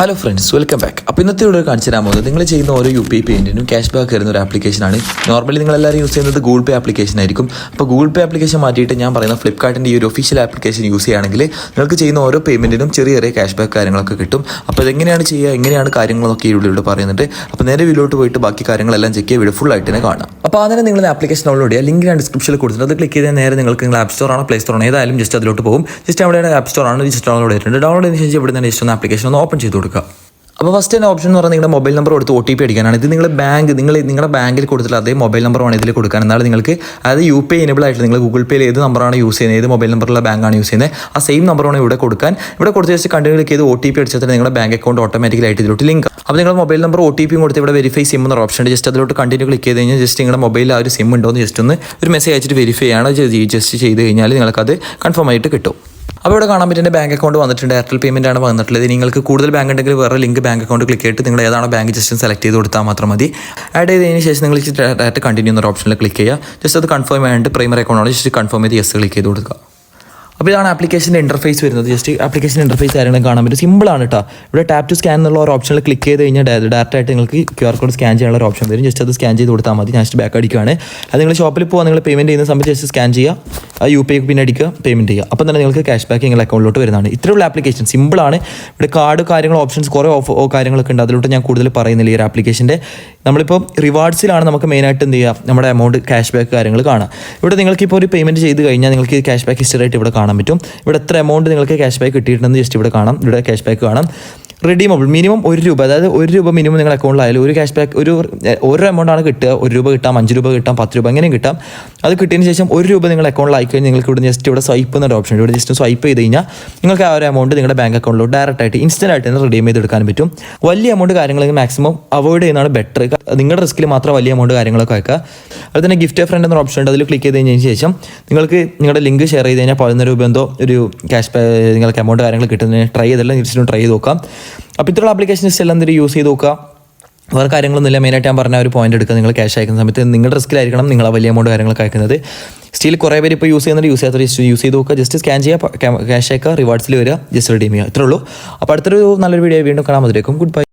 Hello friends, welcome back. അപ്പോൾ ഇന്നത്തെ ഇവിടെ കാണിച്ചു തരാൻ പോകുന്നത് നിങ്ങൾ ചെയ്യുന്ന ഓരോ UPI പേയ്മെൻറ്റിനും ക്യാഷ് ബാക്ക് വരുന്ന ഒരു ആപ്ലിക്കേഷനാണ്. നോർമലി നിങ്ങളെല്ലാവരും യൂസ് ചെയ്യുന്നത് ഗൂഗിൾ പേ ആപ്ലിക്കേഷൻ ആയിരിക്കും. അപ്പോൾ ഗൂഗിൾ പേ ആപ്ലിക്കേഷൻ മാറ്റിയിട്ട് ഞാൻ പറയുന്ന ഫ്ലിപ്കാർട്ടിൻ്റെ ഈ ഒരു ഒഫീഷ്യൽ ആപ്ലിക്കേഷൻ യൂസ് ചെയ്യുകയാണെങ്കിൽ നിങ്ങൾക്ക് ചെയ്യുന്ന ഓരോ പേയ്മെൻറ്റിനും ചെറിയ ചെറിയ ക്യാഷ് ബാക്ക് കാര്യങ്ങളൊക്കെ കിട്ടും. അപ്പോൾ ഇതെങ്ങനെയാണ് ചെയ്യുക, എങ്ങനെയാണ് കാര്യങ്ങളൊക്കെ ഇവിടെ പറയുന്നുണ്ട്. അപ്പോൾ നേരെ വീട്ടിലോട്ട് പോയിട്ട് ബാക്കി കാര്യങ്ങളെല്ലാം ചെക്ക് ചെയ്യുക, വീഡിയോ ഫുൾ ആയിട്ട് തന്നെ കാണാം. അപ്പോൾ അതിന് നിങ്ങൾ ആപ്ലിക്കേഷൻ ഡൗൺലോഡ് ചെയ്യുക. ലിങ്ക് ഞാൻ ഡിസ്ക്രിപ്ഷനിൽ കൊടുത്തിട്ട് അത് ക്ലിക്ക് ചെയ്താൽ നേരെ നിങ്ങൾക്ക് നിങ്ങൾ ആപ്പ് സ്റ്റോർ ആണോ പ്ലേ സ്റ്റോർ ആണോ ഏതായാലും ജസ്റ്റ് അതിലോട്ട് പോകും. ജസ്റ്റ് അവിടെ ആപ്പ് സ്റ്റോർ ആണ് ജസ്റ്റ് ഡൗൺലോഡ് ചെയ്തിട്ടുണ്ട്. ഡൗൺലോഡ് ചെയ്തതിന് ശേഷം ഇവിടെ നിന്ന് ജസ്റ്റ് ഒന്ന് ആപ്ലിക്കേഷൻ ഒന്ന് ഓപ്പൺ ചെയ്ത് കൊടുക്കുക. അപ്പോൾ ഫസ്റ്റ് തന്നെ ഓപ്ഷൻ എന്ന് പറഞ്ഞാൽ നിങ്ങളുടെ മൊബൈൽ നമ്പർ കൊടുത്ത് OTP അടിക്കാനാണ്. ഇത് നിങ്ങളുടെ നിങ്ങളുടെ ബാങ്കിൽ കൊടുത്തിട്ട് അതേ മൊബൈൽ നമ്പറാണ് ഇതിൽ കൊടുക്കാൻ. എന്നാലും നിങ്ങൾക്ക് അതായത് UPI എനേബിൾ ആയിട്ട് നിങ്ങൾ ഗൂഗിൾ പേയിൽ ഏത് നമ്പറാണ് യൂസ് ചെയ്യുന്നത്, ഏത് മൊബൈൽ നമ്പറുള്ള ബാങ്കാണ് യൂസ് ചെയ്യുന്നത്, ആ സെയിം നമ്പറാണ് ഇവിടെ കൊടുക്കാൻ. ഇവിടെ കൊടുത്ത് വെച്ച് കണ്ടിന്യൂ ക്ലിക്ക് ചെയ്ത് OTP അടിച്ചാൽ നിങ്ങളുടെ ബാങ്ക് അക്കൗണ്ട് ഓട്ടോമാറ്റിക്കലായിട്ട് ഇതിലോട്ട് ലിങ്ക്. അപ്പോൾ നിങ്ങളുടെ മൊബൈൽ നമ്പർ OTP കൊടുത്ത് ഇവിടെ വെരിഫൈ സിം എന്ന ഓപ്ഷൻ ഉണ്ട്. ജസ്റ്റ് അതിലോട്ട് കണ്ടിന്യൂ ക്ലിക്ക് ചെയ്ത് കഴിഞ്ഞാൽ ജസ്റ്റ് നിങ്ങളുടെ മൊബൈലിൽ ആ ഒരു സിം ഉണ്ടോ എന്ന് ജസ്റ്റ് ഒന്ന് ഒരു മെസ്സേജ് അയച്ചിട്ട് വെരിഫൈ ആണ്. ജസ്റ്റ് ചെയ്ത് കഴിഞ്ഞാൽ നിങ്ങൾക്കത് കൺഫേം ആയിട്ട് കിട്ടും. അപ്പോൾ ഇവിടെ കാണാൻ പറ്റുന്ന ബാങ്ക് അക്കൗണ്ട് വന്നിട്ടുണ്ട്. എയർടെൽ പേയ്മെൻ്റ് ആണ് വന്നിട്ടുള്ളത്. നിങ്ങൾക്ക് കൂടുതൽ ബാങ്ക് ഉണ്ടെങ്കിൽ വേറെ ലിങ്ക് ബാങ്ക് അക്കൗണ്ട് ക്ലിക്ക് ചെയ്തിട്ട് നിങ്ങൾ ഏതാണോ ബാങ്ക് ജസ്റ്റ് സെലക്ട് ചെയ്ത് കൊടുത്താൽ മാത്രം മതി. ആഡ് ചെയ്തതിന് ശേഷം നിങ്ങൾ ഡയറക്റ്റ് കണ്ടിന്യൂ എന്നൊരു ഓപ്ഷനിൽ ക്ലിക്ക് ചെയ്യുക. ജസ്റ്റ് അത് കൺഫേം ആയിട്ട് പ്രൈമറി അക്കൗണ്ടാണ് ജസ്റ്റ് കൺഫേം ചെയ്ത് യെസ് ക്ലിക്ക് ചെയ്ത് കൊടുക്കുക. അപ്പോൾ ഇതാണ് ആപ്ലിക്കേഷൻ്റെ ഇൻ്റർഫേസ് വരുന്നത്. ജസ്റ്റ് ആപ്ലിക്കേഷൻ ഇൻ്റർഫേസ് കാര്യങ്ങളും കാണാൻ പറ്റും. സിമ്പിളാണ് കേട്ടോ. ഇവിടെ ടാപ്പ് ടു സ്കാൻ എന്നുള്ള ഒരു ഓപ്ഷനിൽ ക്ലിക്ക് ചെയ്ത് കഴിഞ്ഞാൽ ഡയറക്റ്റായിട്ട് നിങ്ങൾക്ക് QR കോഡ് സ്കാൻ ചെയ്യാനുള്ള ഒരു ഓപ്ഷൻ വരും. ജസ്റ്റ് അത് സ്കാൻ ചെയ്ത് കൊടുത്താൽ മതി. ജസ്റ്റ് ബാക്ക് അടിക്കുകയാണ്. അത് നിങ്ങൾ ഷോപ്പിൽ പോകാൻ നിങ്ങൾ പേയ്മെൻറ്റ് ചെയ്യുന്ന സമയത്ത് ജസ്റ്റ് സ്കാൻ ചെയ്യുക, ആ UPI പിന്നെ അടിക്കുക, പേയ്മെൻറ്റ് ചെയ്യുക. അപ്പം തന്നെ നിങ്ങൾക്ക് ക്യാഷ് ബാക്ക് നിങ്ങളുടെ അക്കൗണ്ടിലോട്ട് വരുന്നതാണ്. ഇത്രയുള്ള ആപ്ലിക്കേഷൻ സിമ്പിളാണ്. ഇവിടെ കാർഡ് കാര്യങ്ങൾ ഓപ്ഷൻസ് കുറേ കാര്യങ്ങളൊക്കെ ഉണ്ട്. അതിലോട്ട് ഞാൻ കൂടുതൽ പറയുന്നില്ല. ഈ ഒരു ആപ്ലിക്കേഷൻ്റെ നമ്മളിപ്പോൾ റിവാർഡ്സിലാണ് നമുക്ക് മെയിനായിട്ട് എന്ത് ചെയ്യുക, നമ്മുടെ എമൗണ്ട് ക്യാഷ് ബാക്ക് കാര്യങ്ങൾ കാണാം. ഇവിടെ നിങ്ങൾക്കിപ്പോൾ ഒരു പേയ്മെൻറ്റ് ചെയ്ത് കഴിഞ്ഞാൽ നിങ്ങൾക്ക് ക്യാഷ് ബാക്ക് ഹിസ്റ്ററി ആയിട്ട് ഇവിടെ കാണാൻ പറ്റും. ഇവിടെ എത്ര എമൗണ്ട് നിങ്ങൾക്ക് ക്യാഷ് ബാക്ക് കിട്ടിയിട്ടുണ്ടെന്ന് ജസ്റ്റ് ഇവിടെ കാണാം. ഇവിടെ ക്യാഷ് ബാക്ക് കാണാം. റെഡീമബിൾ മിനിമം ₹1, അതായത് ₹1 മിനിമം നിങ്ങളുടെ അക്കൗണ്ടിലായാലും ഒരു ക്യാഷ് ബാക്ക് ഓരോ എമൗണ്ടാണ് കിട്ടുക. ₹1 കിട്ടാം, ₹5 കിട്ടാം, ₹10 എങ്ങനെയും കിട്ടാം. അത് കിട്ടിയതിന് ശേഷം ₹1 നിങ്ങളുടെ അക്കൗണ്ടിൽ ആയിക്കഴിഞ്ഞാൽ നിങ്ങൾക്ക് ഇവിടെ ജസ്റ്റ് ഇവിടെ സ്വൈപ്പ് എന്നൊരു ഓപ്ഷൻ ഉണ്ട്. ഇവിടെ ജസ്റ്റ് സ്വൈപ്പ് ചെയ്ത് കഴിഞ്ഞാൽ നിങ്ങൾക്ക് ആ ഒരു എമൗണ്ട് നിങ്ങളുടെ ബാങ്ക് അക്കൗണ്ടിലോട്ട് ഡയറക്റ്റ് ആയിട്ട് ഇൻസ്റ്റൻ്റ് ആയിട്ട് തന്നെ റിഡീം ചെയ്തെടുക്കാൻ പറ്റും. വലിയ എമൗണ്ട് കാര്യങ്ങളൊക്കെ മാക്സിമം അവോയ്ഡ് ചെയ്യുന്നതാണ് ബെറ്റർ. നിങ്ങളുടെ റിസ്കിൽ മാത്രം വലിയ എമൗണ്ട് കാര്യങ്ങളൊക്കെ ആക്കുക. അതുപോലെ തന്നെ ഗിഫ്റ്റ് ഫ്രണ്ട് എന്നൊരു ഓപ്ഷൻ ഉണ്ട്. അതിൽ ക്ലിക്ക് ചെയ്ത് കഴിഞ്ഞതിന് ശേഷം നിങ്ങൾക്ക് നിങ്ങളുടെ ലിങ്ക് ഷെയർ ചെയ്ത് കഴിഞ്ഞാൽ ₹11 എന്തോ ഒരു ക്യാഷ് നിങ്ങൾക്ക് എമൗണ്ട് കാര്യങ്ങൾ കിട്ടുന്നതിന് ട്രൈ ചെയ്തെല്ലാം ജസ്റ്റ് ട്രൈ ചെയ്ത് നോക്കാം. അപ്പോൾ ഇത്രയുള്ള ആപ്ലിക്കേഷൻസ് എല്ലാം എന്തെങ്കിലും യൂസ് ചെയ്ത് നോക്കുക. വേറെ കാര്യങ്ങളൊന്നുമില്ല. മെയിനായിട്ട് ഞാൻ പറഞ്ഞ ഒരു പോയിന്റ് എടുക്കുക. നിങ്ങൾ ക്യാഷ് അയക്കുന്ന സമയത്ത് നിങ്ങളുടെ റിസ്ക്കിലായിരിക്കണം നിങ്ങൾ ആ വലിയ എമൗണ്ട് കാര്യങ്ങളൊക്കെ അയക്കുന്നത്. സ്റ്റിൽ കുറേ പേര് ഇപ്പോൾ യൂസ് ചെയ്യുന്നത് യൂസ് ചെയ്യാത്ത യൂസ് ചെയ്ത് നോക്കുക. ജസ്റ്റ് സ്കാൻ ചെയ്യുക, ക്യാഷ് അയക്കുക, റിവാർഡ്സിൽ വരിക, ജസ്റ്റ് റിഡീം ചെയ്യുക. ഇത്രേ ഉള്ളൂ. അപ്പോൾ അടുത്തൊരു നല്ലൊരു വീഡിയോ വീണ്ടും കാണാൻ മതിയായിരിക്കും. Good bye.